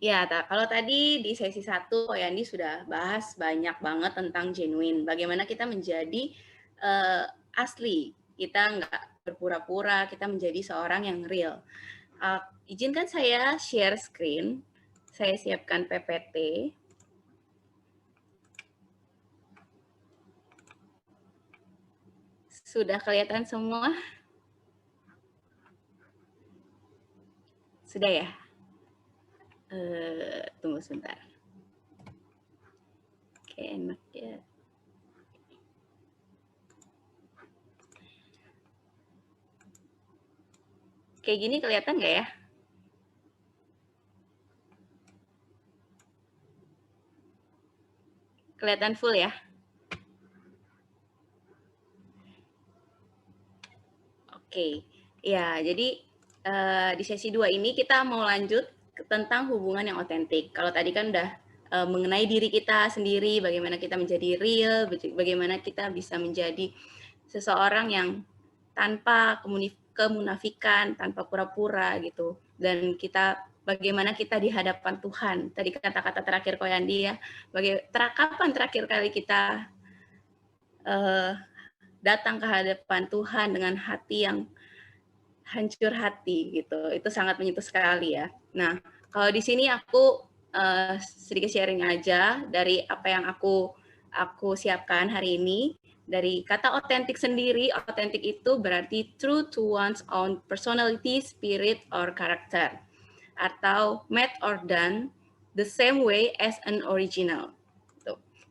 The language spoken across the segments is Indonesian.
Ya, kalau tadi di sesi 1 Ko Yandi sudah bahas banyak banget tentang genuine, bagaimana kita menjadi, asli, kita nggak berpura-pura, kita menjadi seorang yang real. Izinkan saya share screen, saya siapkan PPT. Sudah kelihatan semua? Sudah ya? Tunggu sebentar. Oke, enak ya. Kayak gini kelihatan nggak ya? Kelihatan full ya? Oke, ya jadi di sesi 2 ini kita mau lanjut tentang hubungan yang otentik. Kalau tadi kan udah mengenai diri kita sendiri, bagaimana kita menjadi real, bagaimana kita bisa menjadi seseorang yang tanpa kemunafikan, tanpa pura-pura gitu. Dan kita bagaimana kita di hadapan Tuhan. Tadi kata-kata terakhir Koyandi ya, kapan terakhir kali kita datang ke hadapan Tuhan dengan hati yang hancur hati gitu. Itu sangat menyentuh sekali ya. Nah, kalau di sini aku sedikit sharing aja dari apa yang aku siapkan hari ini. Dari kata otentik sendiri, otentik itu berarti true to one's own personality, spirit, or character. Atau made or done the same way as an original.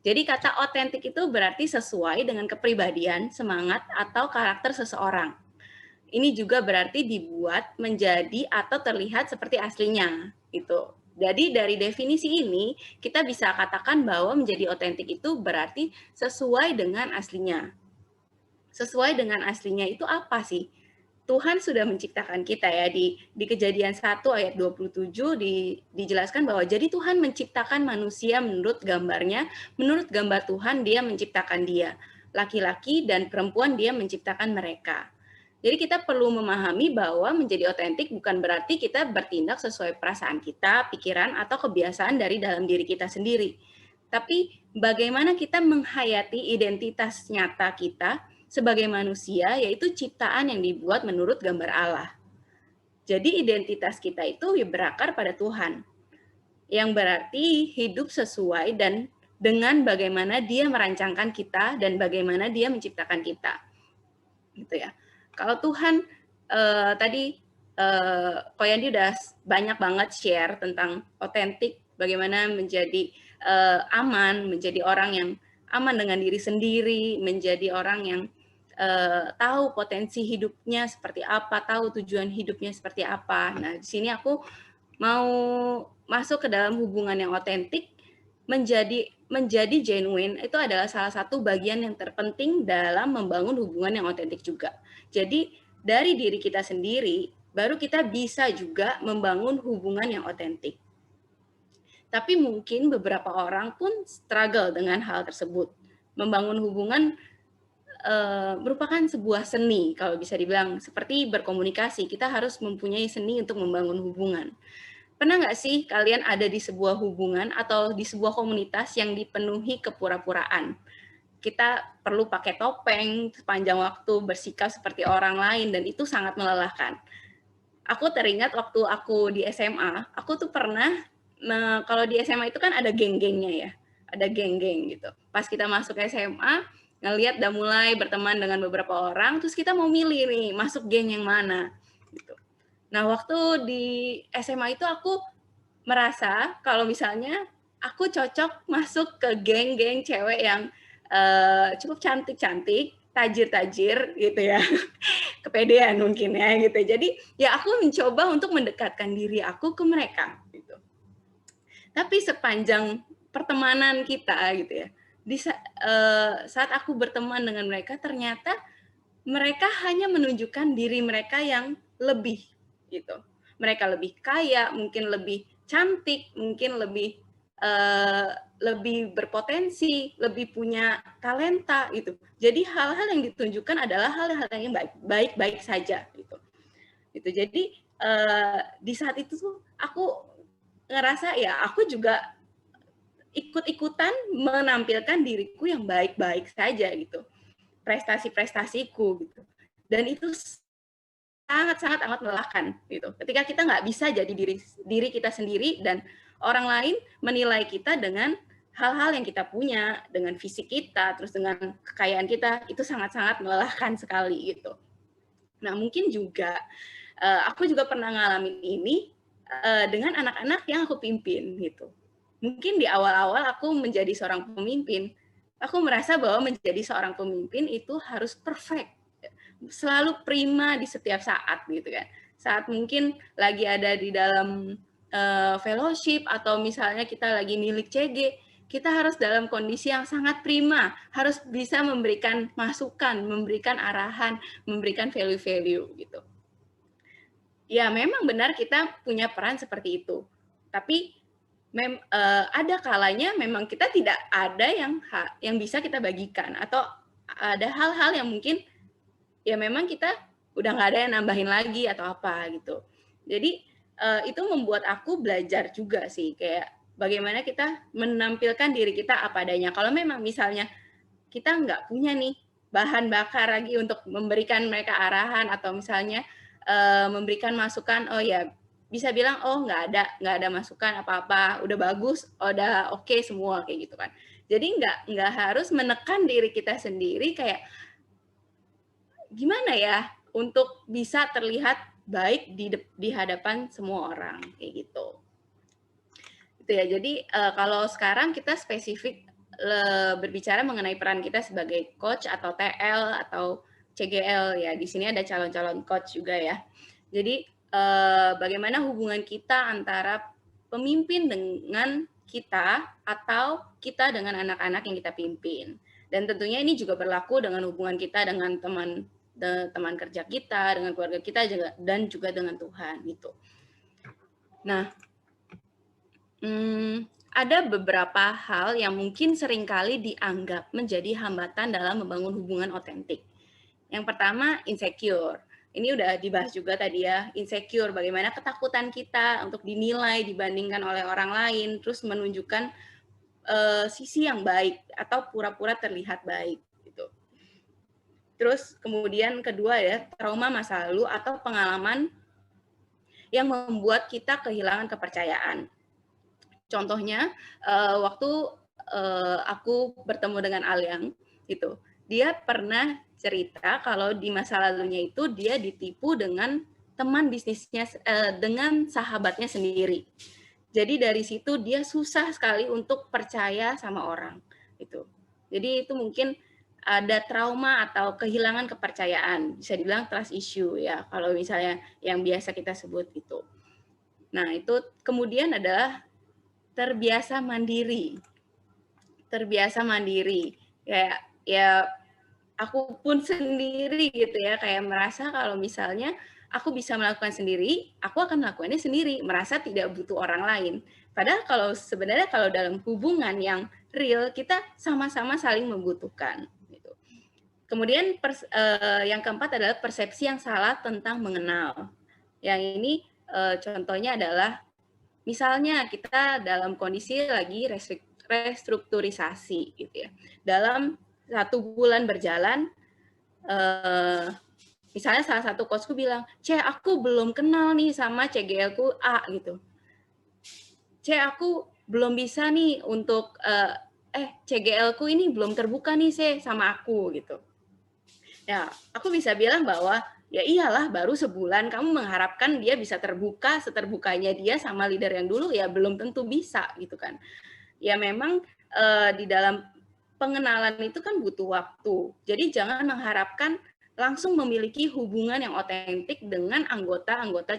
Jadi kata otentik itu berarti sesuai dengan kepribadian, semangat, atau karakter seseorang. Ini juga berarti dibuat menjadi atau terlihat seperti aslinya gitu. Jadi dari definisi ini kita bisa katakan bahwa menjadi otentik itu berarti sesuai dengan aslinya. Sesuai dengan aslinya itu apa sih? Tuhan sudah menciptakan kita ya di Kejadian 1 ayat 27 dijelaskan bahwa jadi Tuhan menciptakan manusia menurut gambarnya, menurut gambar Tuhan dia menciptakan dia. Laki-laki dan perempuan dia menciptakan mereka. Jadi kita perlu memahami bahwa menjadi otentik bukan berarti kita bertindak sesuai perasaan kita, pikiran, atau kebiasaan dari dalam diri kita sendiri. Tapi bagaimana kita menghayati identitas nyata kita sebagai manusia, yaitu ciptaan yang dibuat menurut gambar Allah. Jadi identitas kita itu berakar pada Tuhan, yang berarti hidup sesuai dan dengan bagaimana Dia merancangkan kita dan bagaimana Dia menciptakan kita, gitu ya. Kalau Tuhan tadi Koyandi udah banyak banget share tentang otentik, bagaimana menjadi aman, menjadi orang yang aman dengan diri sendiri, menjadi orang yang tahu potensi hidupnya seperti apa, tahu tujuan hidupnya seperti apa. Nah, di sini aku mau masuk ke dalam hubungan yang otentik, menjadi genuine itu adalah salah satu bagian yang terpenting dalam membangun hubungan yang otentik juga. Jadi dari diri kita sendiri, baru kita bisa juga membangun hubungan yang otentik. Tapi mungkin beberapa orang pun struggle dengan hal tersebut. Membangun hubungan merupakan sebuah seni, kalau bisa dibilang. Seperti berkomunikasi, kita harus mempunyai seni untuk membangun hubungan. Pernah nggak sih kalian ada di sebuah hubungan atau di sebuah komunitas yang dipenuhi kepura-puraan? Kita perlu pakai topeng sepanjang waktu, bersikap seperti orang lain, dan itu sangat melelahkan. Aku teringat waktu aku di SMA, aku tuh pernah, kalau di SMA itu kan ada geng-gengnya ya, ada geng-geng gitu. Pas kita masuk SMA, ngelihat udah mulai berteman dengan beberapa orang, terus kita mau milih nih, masuk geng yang mana. Gitu. Nah, waktu di SMA itu aku merasa kalau misalnya aku cocok masuk ke geng-geng cewek yang cukup cantik-cantik, tajir-tajir gitu ya. Kepedean mungkin ya gitu. Jadi ya aku mencoba untuk mendekatkan diri aku ke mereka gitu. Tapi sepanjang pertemanan kita gitu ya, saat aku berteman dengan mereka ternyata mereka hanya menunjukkan diri mereka yang lebih gitu. Mereka lebih kaya, mungkin lebih cantik, mungkin lebih berpotensi, lebih punya talenta gitu. Jadi hal-hal yang ditunjukkan adalah hal-hal yang baik-baik saja gitu. Jadi di saat itu tuh aku ngerasa ya aku juga ikut-ikutan menampilkan diriku yang baik-baik saja gitu, prestasi-prestasiku gitu. Dan itu sangat-sangat amat melelahkan gitu. Ketika kita nggak bisa jadi diri kita sendiri dan orang lain menilai kita dengan hal-hal yang kita punya, dengan fisik kita, terus dengan kekayaan kita, itu sangat-sangat melelahkan sekali gitu. Nah, mungkin juga aku juga pernah ngalamin ini dengan anak-anak yang aku pimpin gitu. Mungkin di awal-awal aku menjadi seorang pemimpin, aku merasa bahwa menjadi seorang pemimpin itu harus perfect, selalu prima di setiap saat gitu kan. Saat mungkin lagi ada di dalam fellowship atau misalnya kita lagi milik CG, kita harus dalam kondisi yang sangat prima, harus bisa memberikan masukan, memberikan arahan, memberikan value-value gitu. Ya memang benar kita punya peran seperti itu, tapi ada kalanya memang kita tidak ada yang bisa kita bagikan, atau ada hal-hal yang mungkin ya memang kita udah nggak ada yang nambahin lagi atau apa gitu. Jadi itu membuat aku belajar juga sih, kayak bagaimana kita menampilkan diri kita apa adanya. Kalau memang misalnya kita nggak punya nih bahan bakar lagi untuk memberikan mereka arahan atau misalnya memberikan masukan, oh ya bisa bilang oh nggak ada masukan apa-apa, udah bagus, udah oke semua kayak gitu kan. Jadi nggak harus menekan diri kita sendiri kayak gimana ya untuk bisa terlihat baik di hadapan semua orang kayak gitu. Itu ya. Jadi kalau sekarang kita spesifik berbicara mengenai peran kita sebagai coach atau TL atau CGL ya. Di sini ada calon-calon coach juga ya. Jadi bagaimana hubungan kita antara pemimpin dengan kita atau kita dengan anak-anak yang kita pimpin. Dan tentunya ini juga berlaku dengan hubungan kita dengan teman kerja kita, dengan keluarga kita juga, dan juga dengan Tuhan gitu. Nah, ada beberapa hal yang mungkin seringkali dianggap menjadi hambatan dalam membangun hubungan otentik. Yang pertama, insecure. Ini udah dibahas juga tadi ya, insecure, bagaimana ketakutan kita untuk dinilai, dibandingkan oleh orang lain, terus menunjukkan sisi yang baik atau pura-pura terlihat baik. Gitu. Terus kemudian kedua ya, trauma masa lalu atau pengalaman yang membuat kita kehilangan kepercayaan. Contohnya, waktu aku bertemu dengan Alyang, gitu, dia pernah cerita kalau di masa lalunya itu dia ditipu dengan teman bisnisnya, dengan sahabatnya sendiri. Jadi dari situ dia susah sekali untuk percaya sama orang, gitu. Jadi itu mungkin ada trauma atau kehilangan kepercayaan, bisa dibilang trust issue ya, kalau misalnya yang biasa kita sebut gitu. Nah itu kemudian adalah terbiasa mandiri. Terbiasa mandiri. Ya aku pun sendiri gitu ya, kayak merasa kalau misalnya aku bisa melakukan sendiri, aku akan melakukannya sendiri, merasa tidak butuh orang lain. Padahal kalau sebenarnya kalau dalam hubungan yang real, kita sama-sama saling membutuhkan. Gitu. Kemudian yang keempat adalah persepsi yang salah tentang mengenal. Yang ini contohnya adalah misalnya kita dalam kondisi lagi restrukturisasi gitu ya. Dalam 1 bulan berjalan, misalnya salah satu coachku bilang, "C, aku belum kenal nih sama CGL-ku A," gitu. "C, aku belum bisa nih untuk, CGL-ku ini belum terbuka nih, C, sama aku," gitu. Ya, aku bisa bilang bahwa ya iyalah baru sebulan kamu mengharapkan dia bisa terbuka seterbukanya dia sama leader yang dulu, ya belum tentu bisa gitu kan. Ya memang di dalam pengenalan itu kan butuh waktu. Jadi jangan mengharapkan langsung memiliki hubungan yang otentik dengan anggota-anggota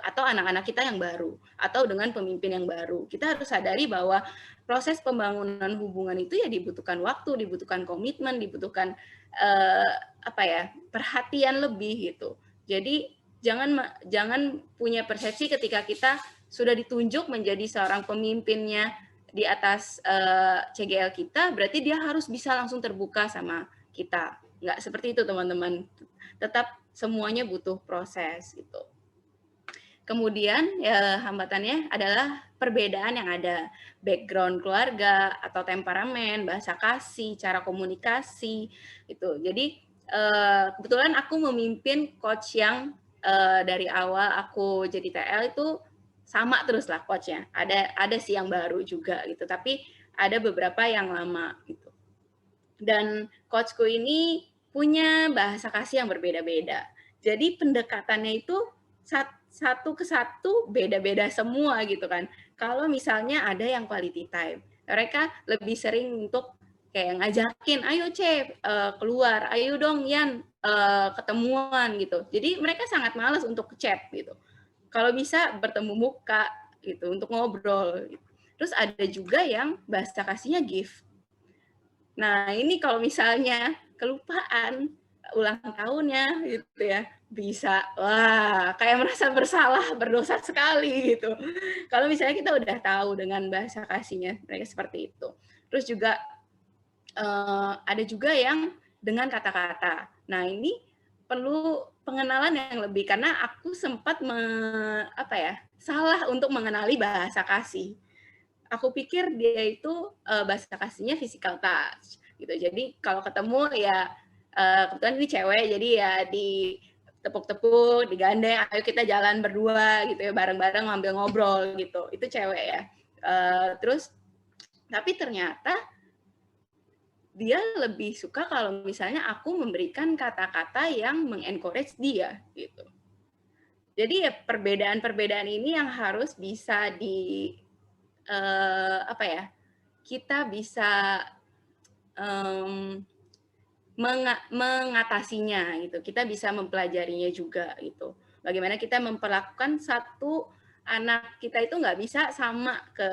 atau anak-anak kita yang baru atau dengan pemimpin yang baru. Kita harus sadari bahwa proses pembangunan hubungan itu ya dibutuhkan waktu, dibutuhkan komitmen, dibutuhkan perhatian lebih gitu. Jadi jangan punya persepsi ketika kita sudah ditunjuk menjadi seorang pemimpinnya di atas CGL kita, berarti dia harus bisa langsung terbuka sama kita. Nggak seperti itu teman-teman. Tetap semuanya butuh proses gitu. Kemudian ya hambatannya adalah perbedaan yang ada, background keluarga atau temperamen, bahasa kasih, cara komunikasi gitu. Jadi kebetulan aku memimpin coach yang dari awal aku jadi TL itu sama terus lah coachnya. Ada sih yang baru juga gitu, tapi ada beberapa yang lama gitu. Dan coachku ini punya bahasa kasih yang berbeda-beda. Jadi pendekatannya itu satu ke satu beda-beda semua gitu kan. Kalau misalnya ada yang quality time, mereka lebih sering untuk kayak ngajakin, ayo Cep, keluar, ayo dong Yan, ketemuan gitu. Jadi mereka sangat malas untuk chat gitu. Kalau bisa bertemu muka gitu untuk ngobrol. Gitu. Terus ada juga yang bahasa kasihnya gift. Nah, ini kalau misalnya kelupaan ulang tahunnya gitu ya, bisa wah kayak merasa bersalah, berdosa sekali gitu. Kalau misalnya kita udah tahu dengan bahasa kasihnya mereka seperti itu. Terus juga ada juga yang dengan kata-kata. Nah, ini perlu pengenalan yang lebih karena aku sempat salah untuk mengenali bahasa kasih. Aku pikir dia itu bahasa kasihnya physical touch gitu. Jadi kalau ketemu ya kebetulan ini cewek jadi ya di tepuk-tepuk, digandeng, ayo kita jalan berdua gitu ya, bareng-bareng ngambil ngobrol gitu. Itu cewek ya. Terus tapi ternyata dia lebih suka kalau misalnya aku memberikan kata-kata yang mengencourage dia gitu. Jadi ya perbedaan-perbedaan ini yang harus bisa kita bisa mengatasinya gitu. Kita bisa mempelajarinya juga gitu. Bagaimana kita memperlakukan satu anak kita itu nggak bisa sama ke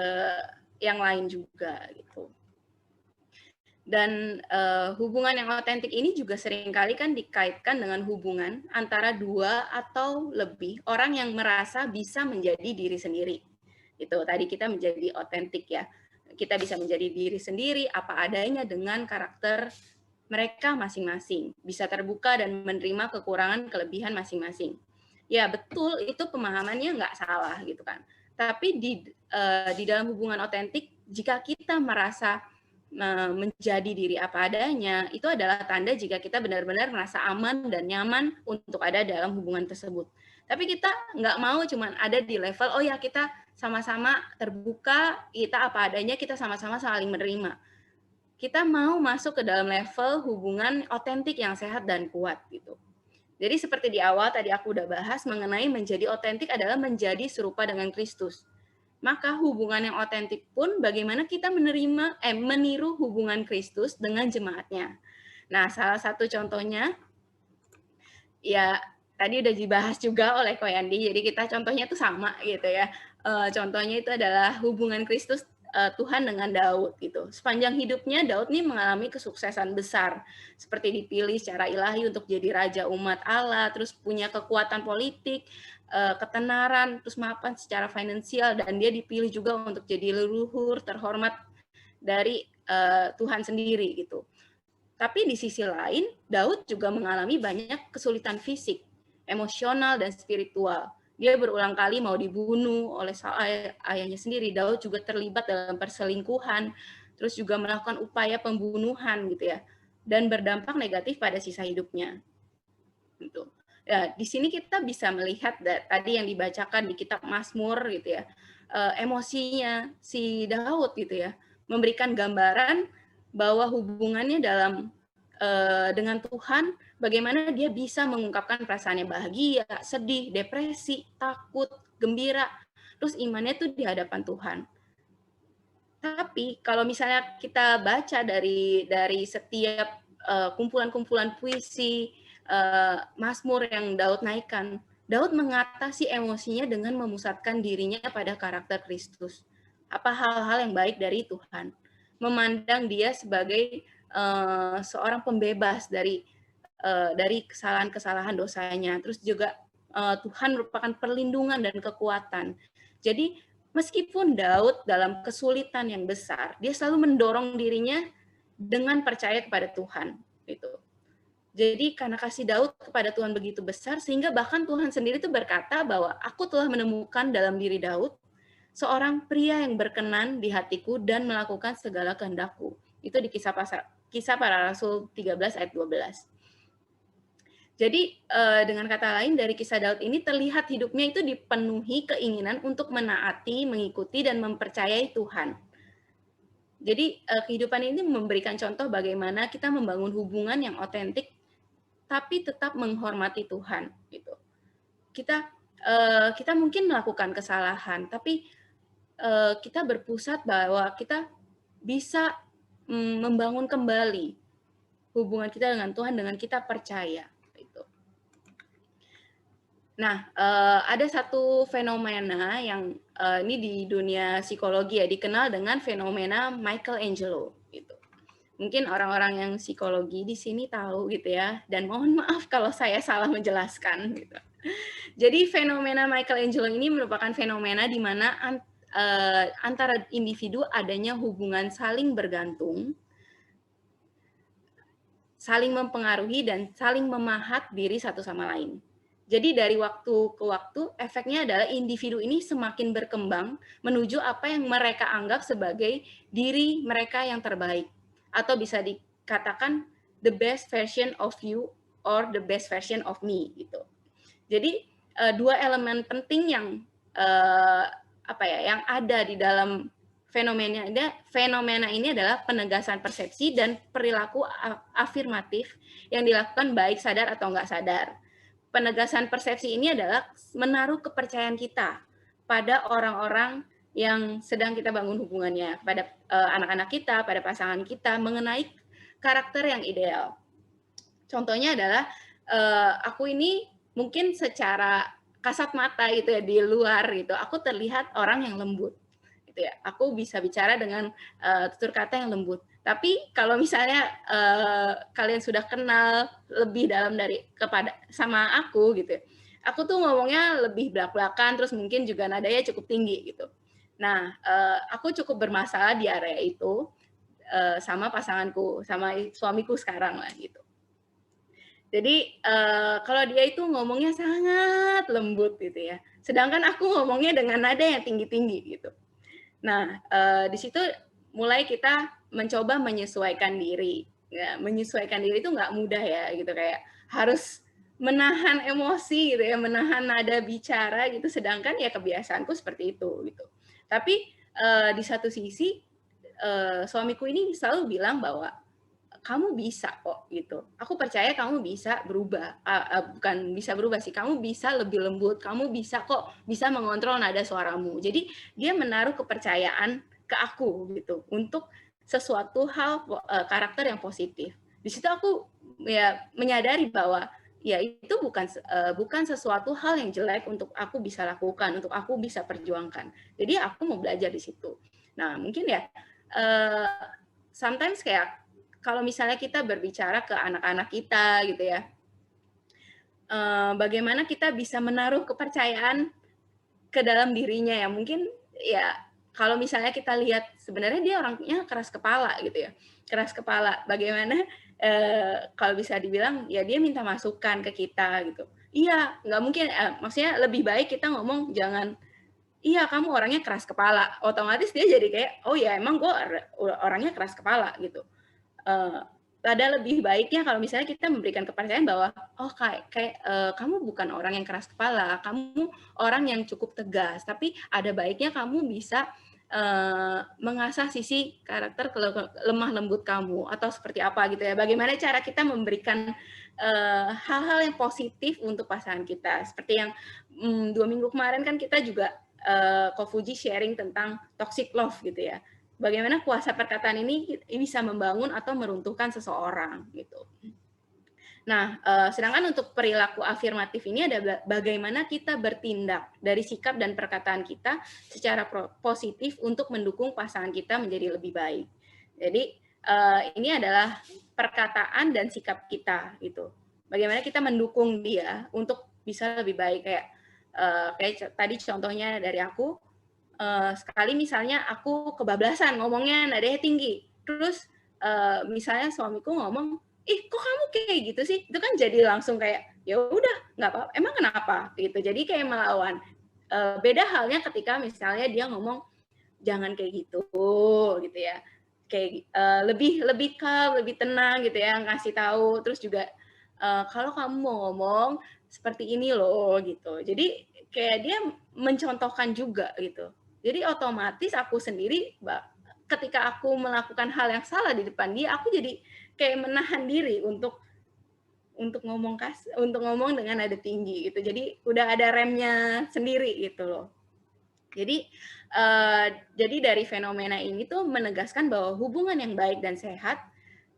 yang lain juga gitu. Dan hubungan yang otentik ini juga seringkali kan dikaitkan dengan hubungan antara dua atau lebih orang yang merasa bisa menjadi diri sendiri. Itu tadi kita menjadi otentik ya. Kita bisa menjadi diri sendiri apa adanya dengan karakter mereka masing-masing. Bisa terbuka dan menerima kekurangan kelebihan masing-masing. Ya betul, itu pemahamannya nggak salah gitu kan. Tapi di dalam hubungan otentik, jika kita merasa menjadi diri apa adanya, itu adalah tanda jika kita benar-benar merasa aman dan nyaman untuk ada dalam hubungan tersebut. Tapi kita nggak mau cuman ada di level, oh ya kita sama-sama terbuka, kita apa adanya, kita sama-sama saling menerima. Kita mau masuk ke dalam level hubungan otentik yang sehat dan kuat gitu. Jadi seperti di awal tadi aku udah bahas mengenai menjadi otentik adalah menjadi serupa dengan Kristus. Maka hubungan yang otentik pun bagaimana kita meniru hubungan Kristus dengan jemaatnya. Nah, salah satu contohnya ya tadi udah dibahas juga oleh Ko Yandi, jadi kita contohnya tuh sama gitu ya. Contohnya itu adalah hubungan Kristus Tuhan dengan Daud gitu. Sepanjang hidupnya Daud nih mengalami kesuksesan besar, seperti dipilih secara ilahi untuk jadi raja umat Allah, terus punya kekuatan politik, ketenaran, terus mapan secara finansial, dan dia dipilih juga untuk jadi leluhur terhormat dari Tuhan sendiri gitu. Tapi di sisi lain, Daud juga mengalami banyak kesulitan fisik, emosional, dan spiritual. Dia berulang kali mau dibunuh oleh ayahnya sendiri. Daud juga terlibat dalam perselingkuhan, terus juga melakukan upaya pembunuhan gitu ya, dan berdampak negatif pada sisa hidupnya. Gitu. Ya, di sini kita bisa melihat tadi yang dibacakan di kitab Mazmur gitu ya, emosinya si Daud gitu ya, memberikan gambaran bahwa hubungannya dengan Tuhan, bagaimana dia bisa mengungkapkan perasaannya bahagia, sedih, depresi, takut, gembira, terus imannya tuh di hadapan Tuhan. Tapi kalau misalnya kita baca dari setiap kumpulan-kumpulan puisi, Mazmur yang Daud naikkan, Daud mengatasi emosinya dengan memusatkan dirinya pada karakter Kristus. Apa hal-hal yang baik dari Tuhan. Memandang dia sebagai seorang pembebas dari kesalahan-kesalahan dosanya. Terus juga Tuhan merupakan perlindungan dan kekuatan. Jadi meskipun Daud dalam kesulitan yang besar, dia selalu mendorong dirinya dengan percaya kepada Tuhan. Gitu. Jadi karena kasih Daud kepada Tuhan begitu besar, sehingga bahkan Tuhan sendiri itu berkata bahwa aku telah menemukan dalam diri Daud seorang pria yang berkenan di hatiku dan melakukan segala kehendakku. Itu di Kisah Para Rasul 13 ayat 12. Jadi dengan kata lain dari kisah Daud ini terlihat hidupnya itu dipenuhi keinginan untuk menaati, mengikuti dan mempercayai Tuhan. Jadi kehidupan ini memberikan contoh bagaimana kita membangun hubungan yang otentik tapi tetap menghormati Tuhan gitu. Kita mungkin melakukan kesalahan, tapi kita berpusat bahwa kita bisa membangun kembali hubungan kita dengan Tuhan dengan kita percaya. Gitu. Nah, ada satu fenomena yang ini di dunia psikologi ya dikenal dengan fenomena Michelangelo. Gitu. Mungkin orang-orang yang psikologi di sini tahu gitu ya. Dan mohon maaf kalau saya salah menjelaskan. Gitu. Jadi fenomena Michelangelo ini merupakan fenomena di mana antara individu adanya hubungan saling bergantung, saling mempengaruhi dan saling memahat diri satu sama lain. Jadi dari waktu ke waktu efeknya adalah individu ini semakin berkembang menuju apa yang mereka anggap sebagai diri mereka yang terbaik. Atau bisa dikatakan the best version of you or the best version of me gitu. Jadi dua elemen penting yang yang ada di dalam fenomena ini adalah penegasan persepsi dan perilaku afirmatif yang dilakukan baik sadar atau enggak sadar. Penegasan persepsi ini adalah menaruh kepercayaan kita pada orang-orang yang sedang kita bangun hubungannya, pada anak-anak kita, pada pasangan kita, mengenai karakter yang ideal. Contohnya adalah aku ini mungkin secara kasat mata gitu ya di luar gitu, aku terlihat orang yang lembut. Gitu ya. Aku bisa bicara dengan tutur kata yang lembut. Tapi kalau misalnya kalian sudah kenal lebih dalam sama aku gitu, aku tuh ngomongnya lebih belak-belakan, terus mungkin juga nadanya cukup tinggi gitu. Nah, aku cukup bermasalah di area itu sama pasanganku, sama suamiku sekarang lah gitu. Jadi kalau dia itu ngomongnya sangat lembut gitu ya, sedangkan aku ngomongnya dengan nada yang tinggi-tinggi gitu. Nah, di situ mulai kita mencoba menyesuaikan diri. Ya, menyesuaikan diri itu nggak mudah ya, gitu kayak harus menahan emosi gitu ya, menahan nada bicara gitu. Sedangkan ya kebiasaanku seperti itu gitu. Tapi di satu sisi suamiku ini selalu bilang bahwa kamu bisa kok gitu. Aku percaya kamu bisa berubah. Bukan bisa berubah sih, kamu bisa lebih lembut, kamu bisa kok bisa mengontrol nada suaramu. Jadi dia menaruh kepercayaan ke aku gitu untuk sesuatu hal karakter yang positif. Di situ aku ya menyadari bahwa ya itu bukan sesuatu hal yang jelek untuk aku bisa lakukan, untuk aku bisa perjuangkan. Jadi aku mau belajar di situ. Nah, mungkin ya sometimes kayak kalau misalnya kita berbicara ke anak-anak kita gitu ya, bagaimana kita bisa menaruh kepercayaan ke dalam dirinya ya, mungkin ya kalau misalnya kita lihat sebenarnya dia orangnya keras kepala gitu ya, keras kepala, bagaimana kalau bisa dibilang ya dia minta masukan ke kita gitu. Iya, nggak mungkin, maksudnya lebih baik kita ngomong jangan, iya kamu orangnya keras kepala, otomatis dia jadi kayak, oh ya emang gue orangnya keras kepala gitu. Ada lebih baiknya kalau misalnya kita memberikan kepercayaan bahwa oh kamu bukan orang yang keras kepala, kamu orang yang cukup tegas, tapi ada baiknya kamu bisa mengasah sisi karakter lemah lembut kamu atau seperti apa gitu ya. Bagaimana cara kita memberikan hal-hal yang positif untuk pasangan kita. Seperti yang 2 minggu kemarin kan kita juga Ko Fuji sharing tentang toxic love gitu ya. Bagaimana kuasa perkataan ini bisa membangun atau meruntuhkan seseorang gitu. Nah, sedangkan untuk perilaku afirmatif ini ada bagaimana kita bertindak dari sikap dan perkataan kita secara positif untuk mendukung pasangan kita menjadi lebih baik. Jadi ini adalah perkataan dan sikap kita gitu. Bagaimana kita mendukung dia untuk bisa lebih baik kayak tadi contohnya dari aku. Sekali misalnya aku kebablasan ngomongnya nadanya tinggi, terus misalnya suamiku ngomong, ih kok kamu kayak gitu sih, itu kan jadi langsung kayak ya udah nggak apa, emang kenapa gitu, jadi kayak melawan Beda halnya ketika misalnya dia ngomong jangan kayak gitu ya. Kayak lebih calm, lebih tenang gitu ya, ngasih tahu. Terus juga kalau kamu mau ngomong seperti ini loh gitu. Jadi kayak dia mencontohkan juga gitu. Jadi otomatis aku sendiri ketika aku melakukan hal yang salah di depan dia, aku jadi kayak menahan diri untuk ngomong dengan nada tinggi gitu. Jadi udah ada remnya sendiri gitu loh. Jadi dari fenomena ini tuh menegaskan bahwa hubungan yang baik dan sehat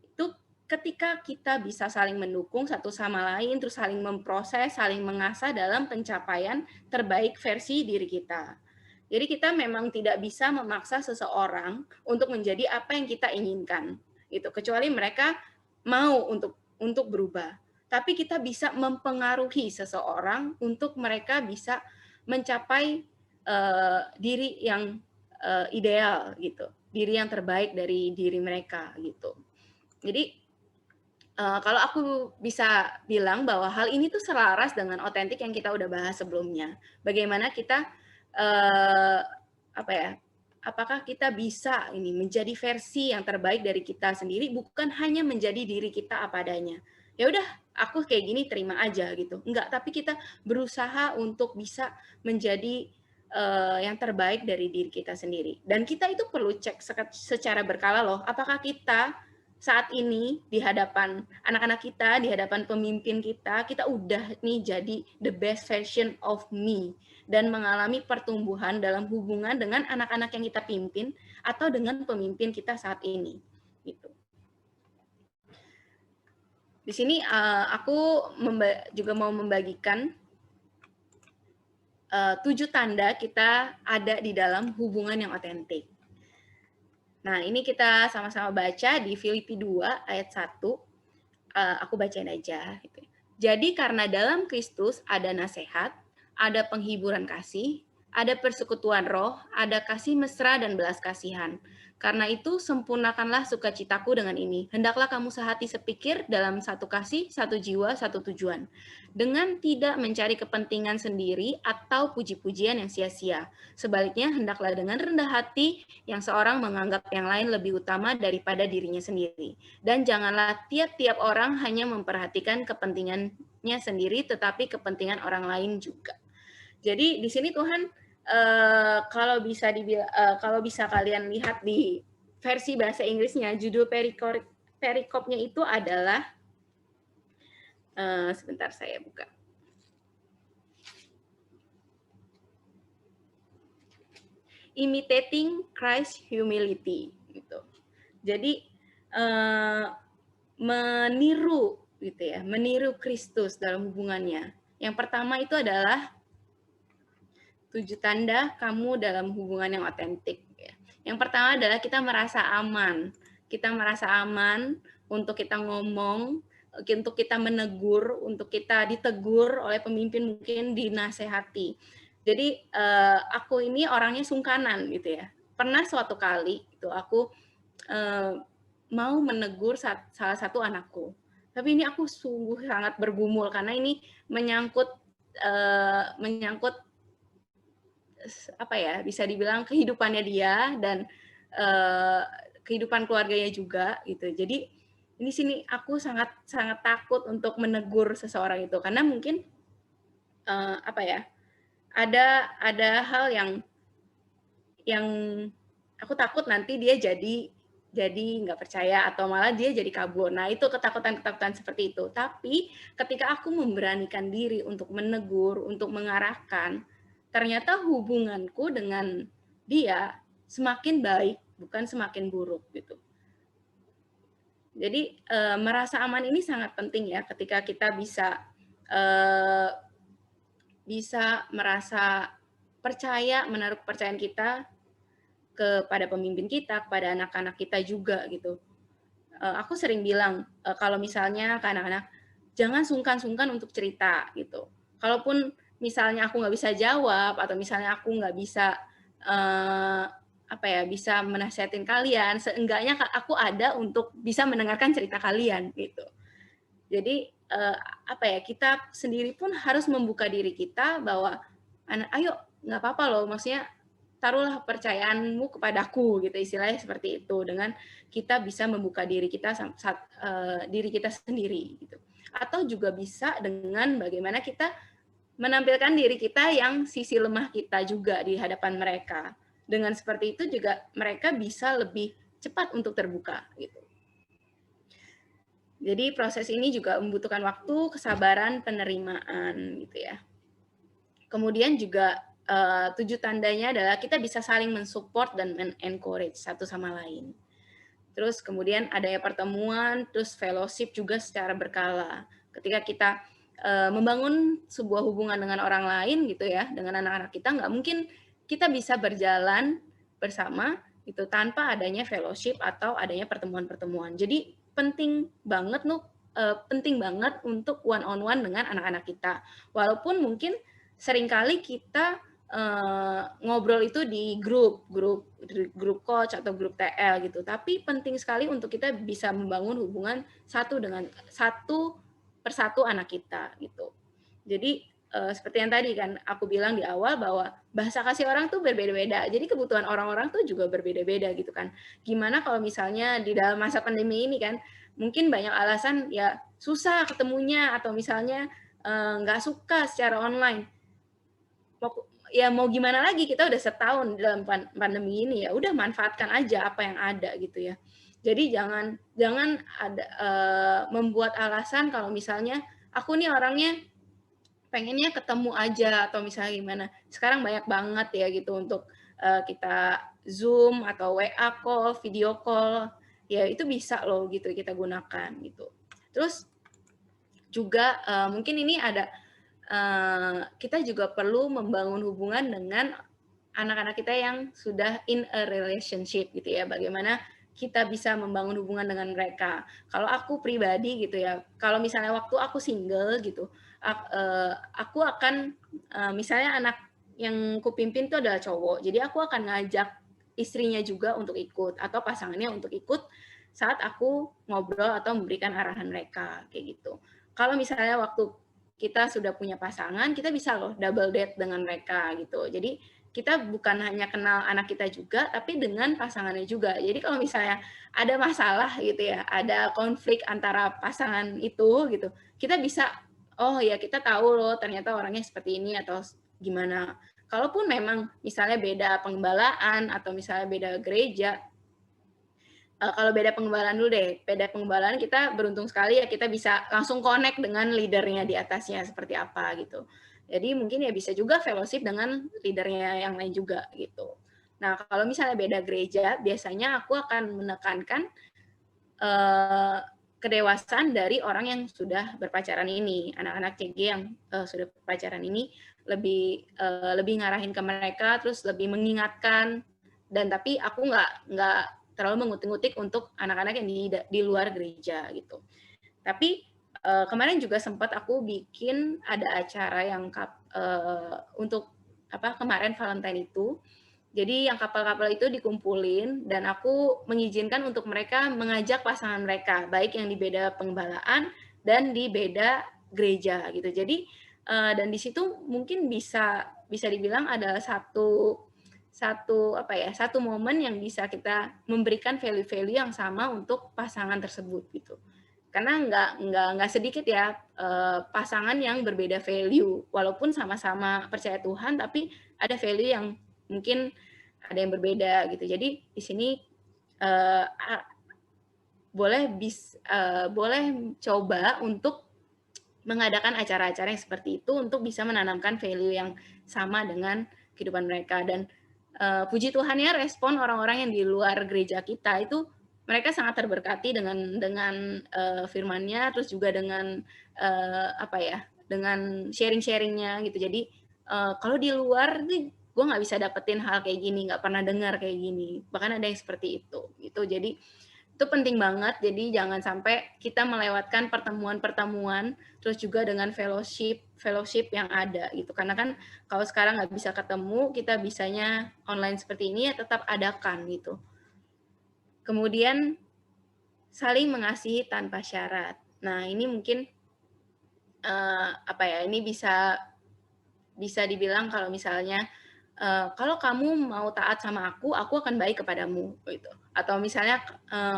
itu ketika kita bisa saling mendukung satu sama lain, terus saling memproses, saling mengasah dalam pencapaian terbaik versi diri kita. Jadi kita memang tidak bisa memaksa seseorang untuk menjadi apa yang kita inginkan, gitu. Kecuali mereka mau untuk berubah. Tapi kita bisa mempengaruhi seseorang untuk mereka bisa mencapai diri yang ideal gitu, diri yang terbaik dari diri mereka gitu. Jadi kalau aku bisa bilang bahwa hal ini tuh selaras dengan otentik yang kita udah bahas sebelumnya. Bagaimana kita apakah kita bisa ini menjadi versi yang terbaik dari kita sendiri, bukan hanya menjadi diri kita apa adanya. Ya udah, aku kayak gini terima aja gitu. Enggak, tapi kita berusaha untuk bisa menjadi yang terbaik dari diri kita sendiri. Dan kita itu perlu cek secara berkala loh, apakah kita saat ini di hadapan anak-anak kita, di hadapan pemimpin kita udah nih jadi the best version of me dan mengalami pertumbuhan dalam hubungan dengan anak-anak yang kita pimpin atau dengan pemimpin kita saat ini. Gitu. Di sini aku juga mau membagikan 7 tanda kita ada di dalam hubungan yang otentik. Nah, ini kita sama-sama baca di Filipi 2 ayat 1. Aku bacain aja. Gitu. Jadi karena dalam Kristus ada nasihat, ada penghiburan kasih, ada persekutuan roh, ada kasih mesra dan belas kasihan. Karena itu sempurnakanlah sukacitaku dengan ini. Hendaklah kamu sehati sepikir dalam satu kasih, satu jiwa, satu tujuan. Dengan tidak mencari kepentingan sendiri atau puji-pujian yang sia-sia. Sebaliknya, hendaklah dengan rendah hati yang seorang menganggap yang lain lebih utama daripada dirinya sendiri. Dan janganlah tiap-tiap orang hanya memperhatikan kepentingannya sendiri, tetapi kepentingan orang lain juga. Jadi di sini Tuhan kalau bisa kalian lihat di versi bahasa Inggrisnya, judul perikopnya itu adalah sebentar saya buka. Imitating Christ humility gitu. Jadi meniru gitu ya, meniru Kristus dalam hubungannya. Yang pertama itu adalah 7 tanda kamu dalam hubungan yang otentik. Yang pertama adalah kita merasa aman. Kita merasa aman untuk kita ngomong, untuk kita menegur, untuk kita ditegur oleh pemimpin, mungkin dinasehati. Jadi aku ini orangnya sungkanan gitu ya. Pernah suatu kali itu aku mau menegur salah satu anakku. Tapi ini aku sungguh sangat bergumul karena ini menyangkut bisa dibilang kehidupannya dia dan kehidupan keluarganya juga gitu. Jadi di sini aku sangat takut untuk menegur seseorang itu karena mungkin ada hal yang aku takut nanti dia jadi nggak percaya atau malah dia jadi kabur. Nah, itu ketakutan seperti itu. Tapi ketika aku memberanikan diri untuk menegur, untuk mengarahkan, ternyata hubunganku dengan dia semakin baik, bukan semakin buruk gitu. Jadi merasa aman ini sangat penting ya ketika kita bisa merasa percaya, menaruh kepercayaan kita kepada pemimpin kita, kepada anak-anak kita juga gitu. Aku sering bilang kalau misalnya ke anak-anak, jangan sungkan-sungkan untuk cerita gitu. Kalaupun misalnya aku nggak bisa jawab atau misalnya aku nggak bisa bisa menasihatin kalian, seenggaknya aku ada untuk bisa mendengarkan cerita kalian gitu. Jadi kita sendiri pun harus membuka diri kita bahwa ayo nggak apa-apa loh, maksudnya taruhlah kepercayaanmu kepadaku gitu, istilahnya seperti itu, dengan kita bisa membuka diri kita diri kita sendiri gitu. Atau juga bisa dengan bagaimana kita menampilkan diri kita yang sisi lemah kita juga di hadapan mereka. Dengan seperti itu juga mereka bisa lebih cepat untuk terbuka gitu. Jadi proses ini juga membutuhkan waktu, kesabaran, penerimaan gitu ya. Kemudian juga 7 tandanya adalah kita bisa saling mensupport dan men-encourage satu sama lain. Terus kemudian adanya pertemuan, terus fellowship juga secara berkala. Ketika kita membangun sebuah hubungan dengan orang lain gitu ya, dengan anak-anak kita, nggak mungkin kita bisa berjalan bersama itu tanpa adanya fellowship atau adanya pertemuan-pertemuan. Jadi penting banget untuk one on one dengan anak-anak kita. Walaupun mungkin seringkali kita ngobrol itu di grup coach atau grup TL gitu. Tapi penting sekali untuk kita bisa membangun hubungan satu persatu anak kita gitu. Jadi seperti yang tadi kan aku bilang di awal bahwa bahasa kasih orang tuh berbeda-beda. Jadi kebutuhan orang-orang tuh juga berbeda-beda gitu kan. Gimana kalau misalnya di dalam masa pandemi ini kan mungkin banyak alasan ya susah ketemunya atau misalnya nggak suka secara online. Ya mau gimana lagi, kita udah setahun dalam pandemi ini, ya udah manfaatkan aja apa yang ada gitu ya. Jadi jangan ada membuat alasan kalau misalnya aku nih orangnya pengennya ketemu aja atau misalnya gimana. Sekarang banyak banget ya gitu untuk kita Zoom atau WA call, video call, ya itu bisa loh gitu kita gunakan gitu. Terus juga mungkin ini ada kita juga perlu membangun hubungan dengan anak-anak kita yang sudah in a relationship gitu ya. Bagaimana kita bisa membangun hubungan dengan mereka. Kalau aku pribadi gitu ya, kalau misalnya waktu aku single gitu, aku akan misalnya anak yang kupimpin itu adalah cowok. Jadi aku akan ngajak istrinya juga untuk ikut atau pasangannya untuk ikut saat aku ngobrol atau memberikan arahan mereka kayak gitu. Kalau misalnya waktu kita sudah punya pasangan, kita bisa loh double date dengan mereka gitu. Jadi kita bukan hanya kenal anak kita juga, tapi dengan pasangannya juga. Jadi kalau misalnya ada masalah gitu ya, ada konflik antara pasangan itu gitu, kita bisa, oh ya kita tahu loh ternyata orangnya seperti ini atau gimana. Kalaupun memang misalnya beda penggembalaan atau misalnya beda gereja, kalau beda penggembalaan dulu deh, beda penggembalaan kita beruntung sekali ya kita bisa langsung connect dengan leadernya di atasnya seperti apa gitu. Jadi mungkin ya bisa juga fellowship dengan leadernya yang lain juga gitu. Nah kalau misalnya beda gereja, biasanya aku akan menekankan kedewasaan dari orang yang sudah berpacaran ini, anak-anak CG yang sudah berpacaran ini lebih ngarahin ke mereka, terus lebih mengingatkan, dan tapi aku nggak terlalu mengutik-ngutik untuk anak-anak yang di luar gereja gitu. Tapi kemarin juga sempat aku bikin ada acara yang untuk kemarin Valentine itu. Jadi yang kapal-kapal itu dikumpulin dan aku mengizinkan untuk mereka mengajak pasangan mereka, baik yang di beda penggembalaan dan di beda gereja gitu. Jadi dan di situ mungkin bisa dibilang adalah satu momen yang bisa kita memberikan value-value yang sama untuk pasangan tersebut gitu. Karena nggak sedikit ya pasangan yang berbeda value, walaupun sama-sama percaya Tuhan, tapi ada value yang mungkin ada yang berbeda gitu. Jadi di sini boleh coba untuk mengadakan acara-acara yang seperti itu untuk bisa menanamkan value yang sama dengan kehidupan mereka. Dan puji Tuhan ya, respon orang-orang yang di luar gereja kita itu mereka sangat terberkati dengan firman-Nya, terus juga dengan dengan sharing-sharingnya gitu. Jadi kalau di luar nih gue nggak bisa dapetin hal kayak gini, nggak pernah dengar kayak gini, bahkan ada yang seperti itu gitu. Jadi itu penting banget, jadi jangan sampai kita melewatkan pertemuan-pertemuan, terus juga dengan fellowship yang ada gitu. Karena kan kalau sekarang nggak bisa ketemu, kita bisanya online seperti ini ya tetap adakan gitu. Kemudian saling mengasihi tanpa syarat. Nah ini mungkin ini bisa dibilang kalau misalnya kalau kamu mau taat sama aku akan baik kepadamu gitu. Atau misalnya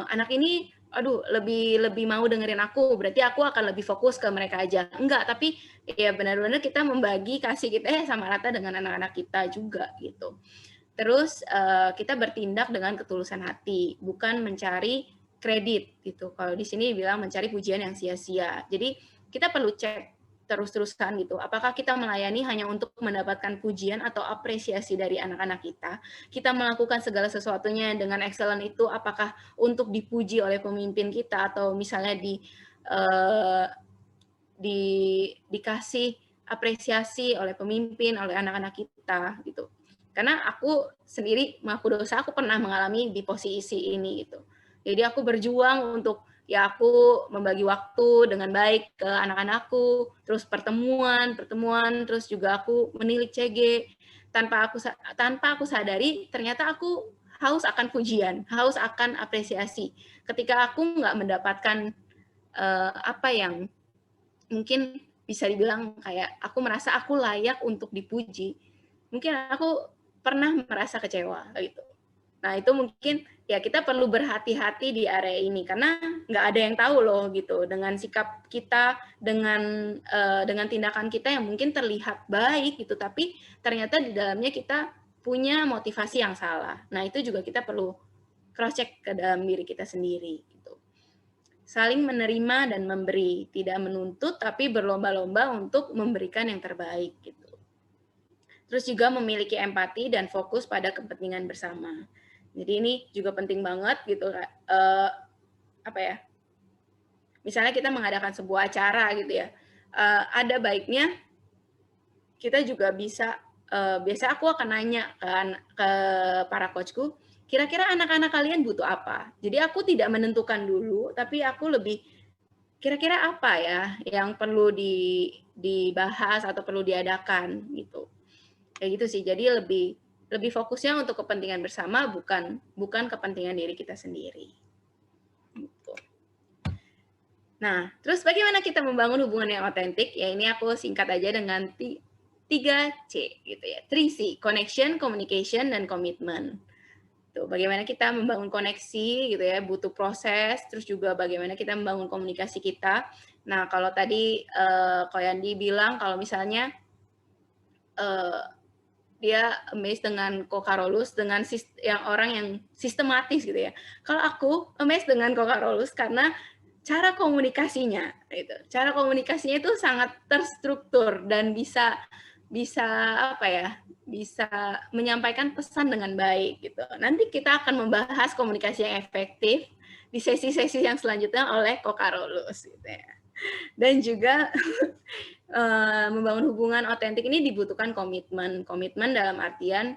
anak ini aduh lebih lebih mau dengerin aku, berarti aku akan lebih fokus ke mereka aja. Enggak, tapi ya benar-benar kita membagi kasih kita sama rata dengan anak-anak kita juga gitu. Terus kita bertindak dengan ketulusan hati, bukan mencari kredit gitu. Kalau di sini bilang mencari pujian yang sia-sia. Jadi kita perlu cek terus-terusan gitu. Apakah kita melayani hanya untuk mendapatkan pujian atau apresiasi dari anak-anak kita? Kita melakukan segala sesuatunya dengan excellent itu apakah untuk dipuji oleh pemimpin kita atau misalnya uh, dikasih apresiasi oleh pemimpin, oleh anak-anak kita gitu. Karena aku sendiri mengaku dosa, aku pernah mengalami di posisi ini gitu. Jadi aku berjuang untuk ya aku membagi waktu dengan baik ke anak-anakku, terus pertemuan, terus juga aku menilik CG tanpa aku sadari ternyata aku haus akan pujian, haus akan apresiasi. Ketika aku nggak mendapatkan apa yang mungkin bisa dibilang kayak aku merasa aku layak untuk dipuji, mungkin aku pernah merasa kecewa gitu. Nah itu mungkin ya kita perlu berhati-hati di area ini karena nggak ada yang tahu loh gitu dengan sikap kita dengan tindakan kita yang mungkin terlihat baik gitu tapi ternyata di dalamnya kita punya motivasi yang salah. Nah itu juga kita perlu cross check ke dalam diri kita sendiri gitu. Saling menerima dan memberi, tidak menuntut tapi berlomba-lomba untuk memberikan yang terbaik gitu. Terus juga memiliki empati dan fokus pada kepentingan bersama. Jadi ini juga penting banget gitu, apa ya? Misalnya kita mengadakan sebuah acara gitu ya, ada baiknya kita juga bisa biasa aku akan nanya kan ke para coachku, kira-kira anak-anak kalian butuh apa? Jadi aku tidak menentukan dulu, tapi aku lebih kira-kira apa ya yang perlu dibahas atau perlu diadakan gitu. Kayak gitu sih. Jadi lebih fokusnya untuk kepentingan bersama bukan kepentingan diri kita sendiri. Gitu. Nah, terus bagaimana kita membangun hubungan yang otentik? Ya ini aku singkat aja dengan 3C gitu ya. 3C, connection, communication, dan komitmen. Tuh, bagaimana kita membangun koneksi gitu ya, butuh proses, terus juga bagaimana kita membangun komunikasi kita. Nah, kalau tadi Koyandi bilang kalau misalnya dia amazed dengan Kokarolus dengan yang orang yang sistematis gitu ya. Kalau aku amazed dengan Kokarolus karena cara komunikasinya gitu. Cara komunikasinya itu sangat terstruktur dan bisa apa ya? Bisa menyampaikan pesan dengan baik gitu. Nanti kita akan membahas komunikasi yang efektif di sesi-sesi yang selanjutnya oleh Kokarolus gitu ya. Dan juga membangun hubungan otentik ini dibutuhkan komitmen. Komitmen dalam artian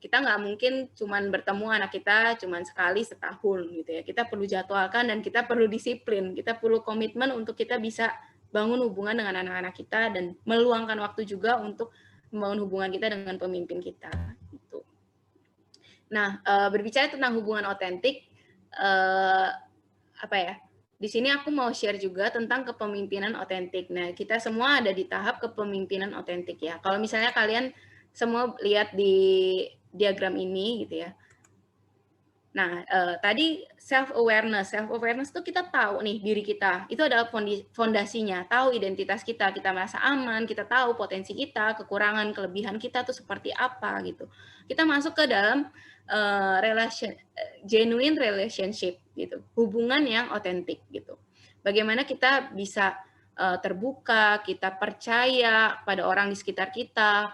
kita nggak mungkin cuman bertemu anak kita cuman sekali setahun gitu ya. Kita perlu jadwalkan dan kita perlu disiplin. Kita perlu komitmen untuk kita bisa bangun hubungan dengan anak-anak kita dan meluangkan waktu juga untuk membangun hubungan kita dengan pemimpin kita. Gitu. Nah, berbicara tentang hubungan otentik, apa ya? Di sini aku mau share juga tentang kepemimpinan otentik. Nah, kita semua ada di tahap kepemimpinan otentik ya. Kalau misalnya kalian semua lihat di diagram ini gitu ya. Nah, tadi self-awareness. Self-awareness itu kita tahu nih diri kita. Itu adalah fondasinya. Tahu identitas kita. Kita merasa aman, kita tahu potensi kita, kekurangan, kelebihan kita tuh seperti apa gitu. Kita masuk ke dalam genuine relationship gitu, hubungan yang otentik gitu. Bagaimana kita bisa terbuka, kita percaya pada orang di sekitar kita,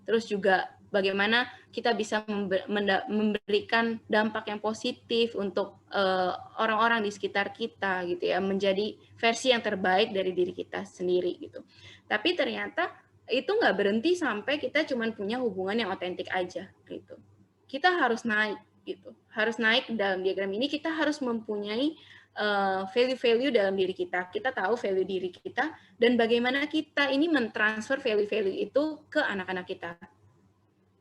terus juga bagaimana kita bisa memberikan dampak yang positif untuk orang-orang di sekitar kita gitu ya, menjadi versi yang terbaik dari diri kita sendiri gitu. Tapi ternyata itu nggak berhenti sampai kita cuma punya hubungan yang otentik aja gitu. Kita harus naik gitu, harus naik dalam diagram ini. Kita harus mempunyai value-value dalam diri kita. Kita tahu value diri kita dan bagaimana kita ini mentransfer value-value itu ke anak-anak kita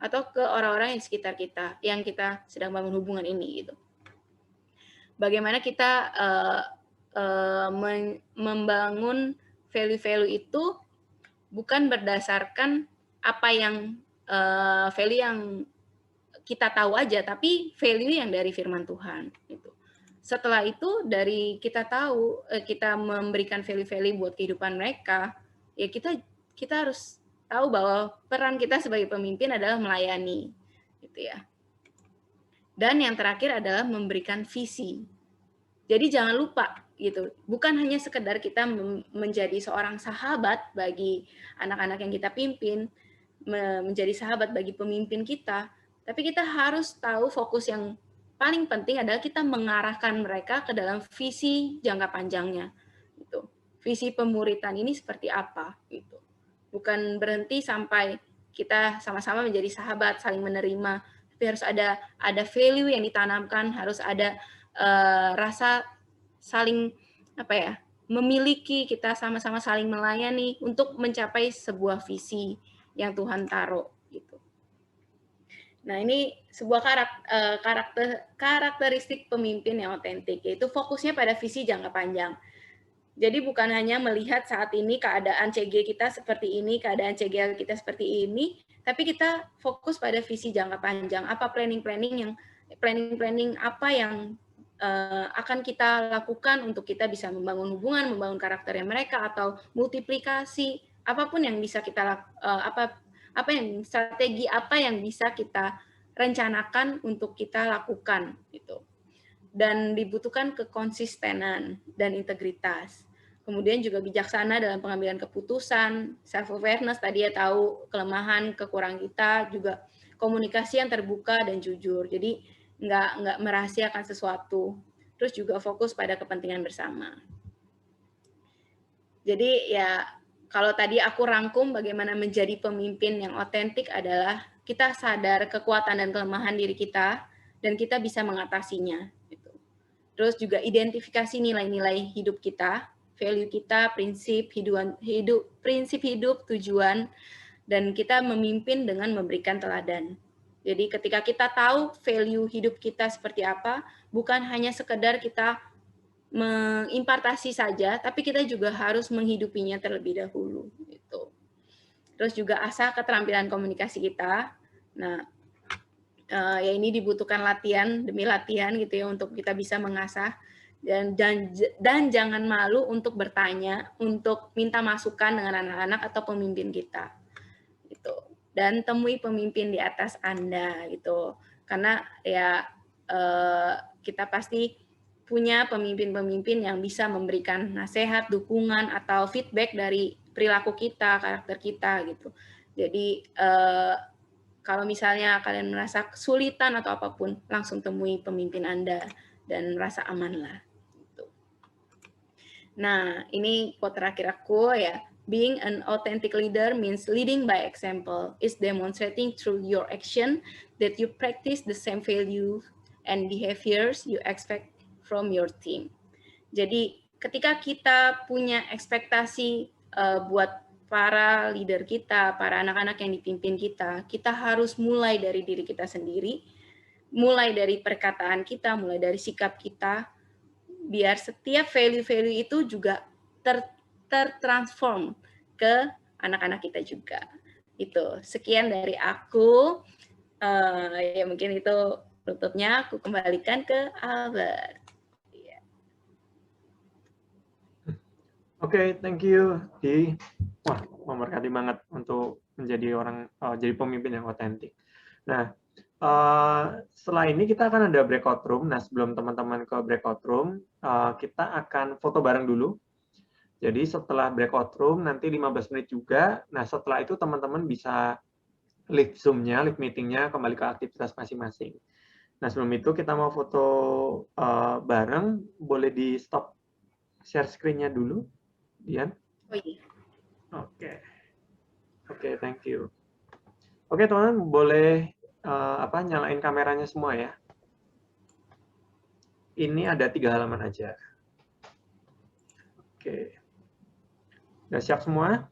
atau ke orang-orang yang di sekitar kita yang kita sedang bangun hubungan ini gitu. Bagaimana kita membangun value-value itu bukan berdasarkan apa yang value yang kita tahu aja, tapi value yang dari firman Tuhan. Gitu. Setelah itu dari kita tahu, kita memberikan value-value buat kehidupan mereka, ya kita harus tahu bahwa peran kita sebagai pemimpin adalah melayani, gitu ya. Dan yang terakhir adalah memberikan visi. Jadi jangan lupa gitu, bukan hanya sekedar kita menjadi seorang sahabat bagi anak-anak yang kita pimpin, menjadi sahabat bagi pemimpin kita, tapi kita harus tahu fokus yang paling penting adalah kita mengarahkan mereka ke dalam visi jangka panjangnya. Gitu. Visi pemuritan ini seperti apa? Gitu. Bukan berhenti sampai kita sama-sama menjadi sahabat, saling menerima, tapi harus ada value yang ditanamkan, harus ada rasa saling memiliki, kita sama-sama saling melayani untuk mencapai sebuah visi yang Tuhan taruh gitu. Nah, ini sebuah karakteristik pemimpin yang otentik, yaitu fokusnya pada visi jangka panjang. Jadi bukan hanya melihat saat ini keadaan CG kita seperti ini, keadaan CGL kita seperti ini, tapi kita fokus pada visi jangka panjang. Apa planning apa yang akan kita lakukan untuk kita bisa membangun hubungan, membangun karakternya mereka, atau multiplikasi, apapun yang bisa kita strategi apa yang bisa kita rencanakan untuk kita lakukan gitu. Dan dibutuhkan kekonsistenan dan integritas. Kemudian juga bijaksana dalam pengambilan keputusan, self awareness tadi ya, tahu kelemahan, kekurangan kita, juga komunikasi yang terbuka dan jujur. Jadi nggak merahasiakan sesuatu. Terus juga fokus pada kepentingan bersama. Jadi ya kalau tadi aku rangkum bagaimana menjadi pemimpin yang otentik adalah kita sadar kekuatan dan kelemahan diri kita dan kita bisa mengatasinya. Gitu. Terus juga identifikasi nilai-nilai hidup kita, value kita, prinsip hidup, tujuan, dan kita memimpin dengan memberikan teladan. Jadi ketika kita tahu value hidup kita seperti apa, bukan hanya sekedar kita mengimpartasi saja, tapi kita juga harus menghidupinya terlebih dahulu. Gitu. Terus juga asah keterampilan komunikasi kita. Nah, ya ini dibutuhkan latihan demi latihan gitu ya untuk kita bisa mengasah dan jangan malu untuk bertanya, untuk minta masukan dengan anak-anak atau pemimpin kita. Gitu. Dan temui pemimpin di atas Anda gitu. Karena ya kita pasti punya pemimpin-pemimpin yang bisa memberikan nasihat, dukungan atau feedback dari perilaku kita, karakter kita gitu. Jadi kalau misalnya kalian merasa kesulitan atau apapun, langsung temui pemimpin Anda dan merasa amanlah. Gitu. Nah, ini quote terakhir aku ya. Being an authentic leader means leading by example. Is demonstrating through your action that you practice the same value and behaviors you expect from your team. Jadi ketika kita punya ekspektasi buat para leader kita, para anak-anak yang dipimpin kita, kita harus mulai dari diri kita sendiri, mulai dari perkataan kita, mulai dari sikap kita, biar setiap value-value itu juga tertransform ke anak-anak kita juga. Itu sekian dari aku. Ya mungkin itu tutupnya. Aku kembalikan ke Albert. Oke, thank you, Di. Wah, memberkati banget untuk menjadi jadi pemimpin yang otentik. Nah, setelah ini kita akan ada breakout room. Nah, sebelum teman-teman ke breakout room, kita akan foto bareng dulu. Jadi setelah breakout room nanti 15 menit juga. Nah, setelah itu teman-teman bisa leave Zoom-nya, leave meeting-nya, kembali ke aktivitas masing-masing. Nah, sebelum itu kita mau foto bareng. Boleh di stop share screen-nya dulu, Dian? Oh iya. Oke, thank you. Oke, teman-teman, boleh nyalain kameranya semua ya. Ini ada 3 halaman aja. Oke. Udah siap semua?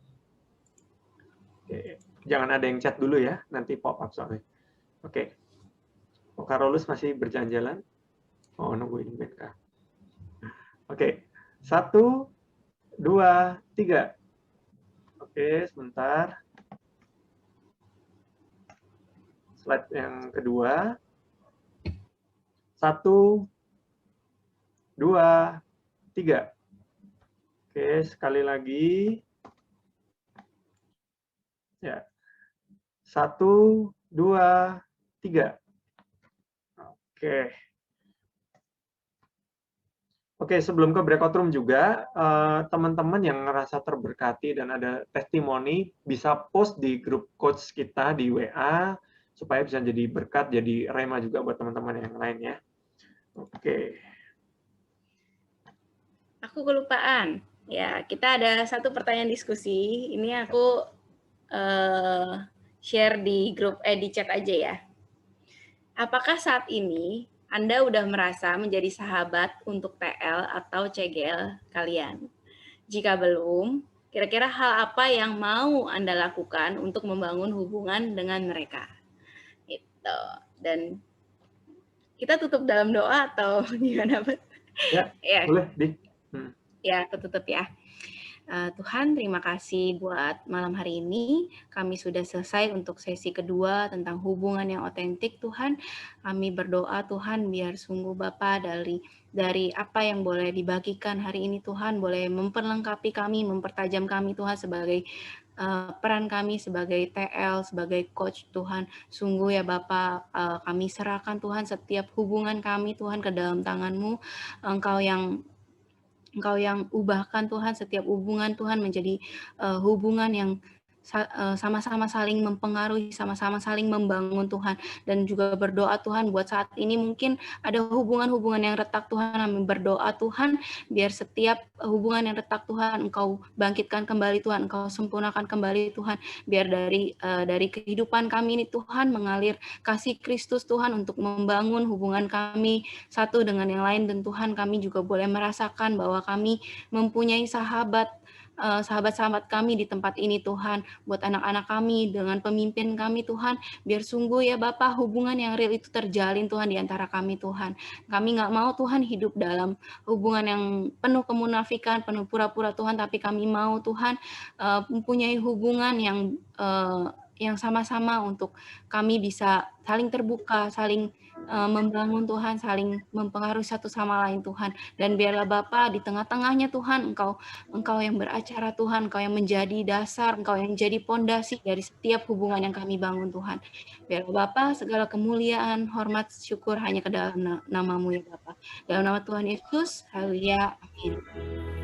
Oke. Jangan ada yang chat dulu ya, nanti pop-up soalnya. Oke. Oh, Karolus masih berjalan-jalan? Oh, nungguin Benka. Oke. 1, 2, 3. Oke, sebentar. slide yang kedua. 1, 2, 3. Oke, sekali lagi. Ya. 1, 2, 3. Oke. Oke, sebelum ke breakout room juga, teman-teman yang ngerasa terberkati dan ada testimoni bisa post di grup coach kita di WA supaya bisa jadi berkat, jadi rema juga buat teman-teman yang lain ya. Oke. Aku kelupaan. Ya, kita ada satu pertanyaan diskusi. Ini aku share di grup di chat aja ya. Apakah saat ini Anda udah merasa menjadi sahabat untuk TL atau CGL kalian? Jika belum, kira-kira hal apa yang mau Anda lakukan untuk membangun hubungan dengan mereka? Gitu. Dan kita tutup dalam doa atau gimana, Pak? Ya, Ya, boleh, Di. ya, aku tutup ya. Tuhan, terima kasih buat malam hari ini. Kami sudah selesai untuk sesi kedua tentang hubungan yang otentik, Tuhan. Kami berdoa, Tuhan, biar sungguh Bapa dari apa yang boleh dibagikan hari ini, Tuhan, boleh memperlengkapi kami, mempertajam kami, Tuhan, sebagai peran kami sebagai TL, sebagai coach, Tuhan. Sungguh ya Bapa, kami serahkan, Tuhan, setiap hubungan kami, Tuhan, ke dalam tangan-Mu. Engkau yang ubahkan Tuhan setiap hubungan Tuhan menjadi hubungan yang sama-sama saling mempengaruhi, sama-sama saling membangun Tuhan. Dan juga berdoa Tuhan buat saat ini mungkin ada hubungan-hubungan yang retak Tuhan. Kami berdoa Tuhan biar setiap hubungan yang retak Tuhan Engkau bangkitkan kembali Tuhan, Engkau sempurnakan kembali Tuhan. Biar dari kehidupan kami ini Tuhan mengalir kasih Kristus Tuhan untuk membangun hubungan kami satu dengan yang lain. Dan Tuhan kami juga boleh merasakan bahwa kami mempunyai sahabat-sahabat kami di tempat ini Tuhan, buat anak-anak kami, dengan pemimpin kami Tuhan, biar sungguh ya Bapa hubungan yang real itu terjalin Tuhan di antara kami Tuhan. Kami nggak mau Tuhan hidup dalam hubungan yang penuh kemunafikan, penuh pura-pura Tuhan, tapi kami mau Tuhan mempunyai hubungan yang sama-sama untuk kami bisa saling terbuka, saling membangun Tuhan, saling mempengaruhi satu sama lain Tuhan. Dan biarlah Bapa di tengah-tengahnya Tuhan, Engkau yang beracara Tuhan, Engkau yang menjadi dasar, Engkau yang jadi pondasi dari setiap hubungan yang kami bangun Tuhan. Biarlah Bapa segala kemuliaan, hormat, syukur hanya ke dalam nama-Mu ya Bapa. Dalam nama Tuhan Yesus, haleluya, amin.